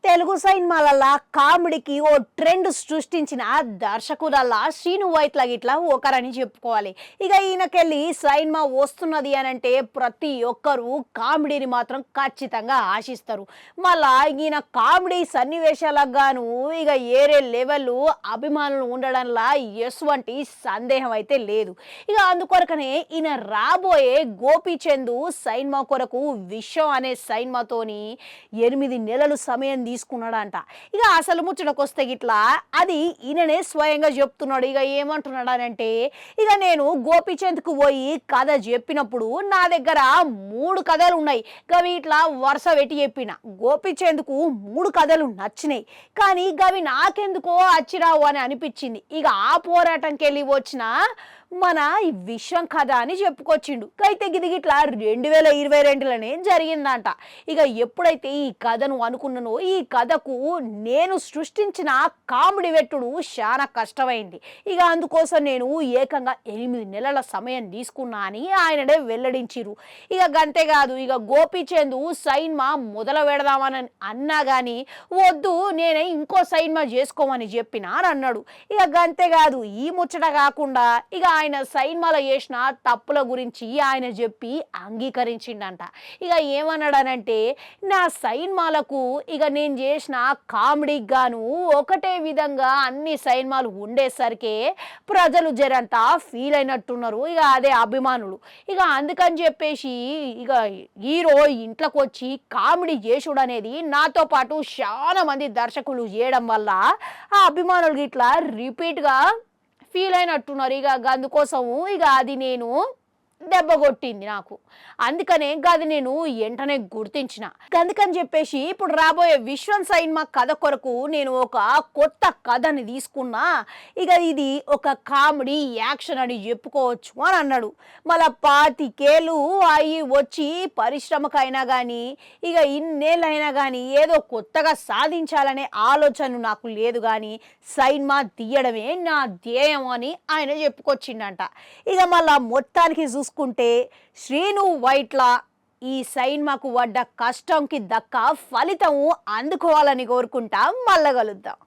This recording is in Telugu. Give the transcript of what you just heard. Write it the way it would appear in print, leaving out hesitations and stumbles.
తెలుగు సినిమాలల్లా కామెడీకి ఓ ట్రెండ్ సృష్టించిన దర్శకులల్లా శ్రీను వైట్ల గిట్లా ఒకరని చెప్పుకోవాలి. ఇక ఈయనకెళ్ళి సినిమా వస్తున్నది అని అంటే ప్రతి ఒక్కరు కామెడీని మాత్రం ఖచ్చితంగా ఆశిస్తారు. మళ్ళా ఈయన కామెడీ సన్నివేశాలకు గాను ఇక ఏరే లెవెల్ అభిమానులు ఉండడంలా ఎటువంటి సందేహం అయితే లేదు. ఇక అందుకొరకనే ఈయన రాబోయే గోపీచంద్ సినిమా కొరకు విశ్వం అనే సినిమాతోని 8 నెలలు సమయం తీసుకున్నాడంట. ఇక అసలు ముచ్చటకొస్తే గిట్లా అది ఈయననే స్వయంగా చెప్తున్నాడు. ఇక ఏమంటున్నాడు అనంటే, ఇక నేను గోపీచంద్కు పోయి కథ చెప్పినప్పుడు నా దగ్గర 3 కథలు ఉన్నాయి. గవి ఇట్లా వరుస పెట్టి చెప్పిన. గోపీచంద్కు 3 కథలు నచ్చినాయి, కానీ గవి నాకెందుకో అచ్చిరావు అని అనిపించింది. ఇక ఆ పోరాటంకెళ్ళి వచ్చిన మన ఈ విశ్వం కథ అని చెప్పుకొచ్చిండు. అయితే గిది గిట్లా 2022లోనే జరిగిందంట. ఇక ఎప్పుడైతే ఈ కథను అనుకున్నానో ఈ కథకు నేను సృష్టించిన కామెడీ వెట్టుడు చాలా కష్టమైంది. ఇక అందుకోసం నేను ఏకంగా 8 నెలల సమయం తీసుకున్నా అని ఆయననే వెల్లడించిరు. ఇక గంతేకాదు, ఇక గోపీచంద్ సినిమా మొదలు పెడదామని అన్నా కానీ వద్దు, నేనే ఇంకో సినిమా చేసుకోమని చెప్పినా అని అన్నాడు. ఇక గంతేకాదు, ఈ ముచ్చట కాకుండా ఇక ఆయన సినిమాలో చేసిన తప్పుల గురించి ఆయన చెప్పి అంగీకరించిండంట. ఇక ఏమన్నాడనంటే, నా సినిమాలకు ఇక నేను చేసిన కామెడీకి గాను ఒకటే విధంగా అన్ని సినిమాలు ఉండేసరికి ప్రజలు జరంతా ఫీల్ అయినట్టున్నారు. ఇక అదే అభిమానులు. ఇక అందుకని చెప్పేసి ఇక హీరో ఇంట్లోకి వచ్చి కామెడీ చేసుడు అనేది నాతో పాటు చాలా మంది దర్శకులు చేయడం వల్ల ఆ అభిమానులు ఇట్లా రిపీట్గా ఫీల్ అయినట్టున్నారు. ఇక అందుకోసము ఇక అది నేను దెబ్బ కొట్టింది నాకు. అందుకనే అది నేను వెంటనే గుర్తించిన. అందుకని చెప్పేసి ఇప్పుడు రాబోయే విశ్వం సినిమా కథ కొరకు నేను ఒక కొత్త కథని తీసుకున్నా. ఇక ఇది ఒక కామెడీ యాక్షన్ అని చెప్పుకోవచ్చు అని అన్నాడు. మళ్ళా 25 ఏళ్ళు అవి వచ్చి పరిశ్రమకైనా కానీ ఇక ఇన్నేళ్ళైనా కానీ ఏదో కొత్తగా సాధించాలనే ఆలోచన నాకు లేదు, కానీ సినిమా తీయడమే నా ధ్యేయం అని ఆయన చెప్పుకొచ్చిండంట. ఇక మళ్ళా మొత్తానికి చూసుకుంటే శ్రీను వైట్ల ఈ సినిమాకు పడ్డ కష్టంకి దక్క ఫలితం అందుకోవాలని కోరుకుంటా. మళ్ళా కలుద్దాం.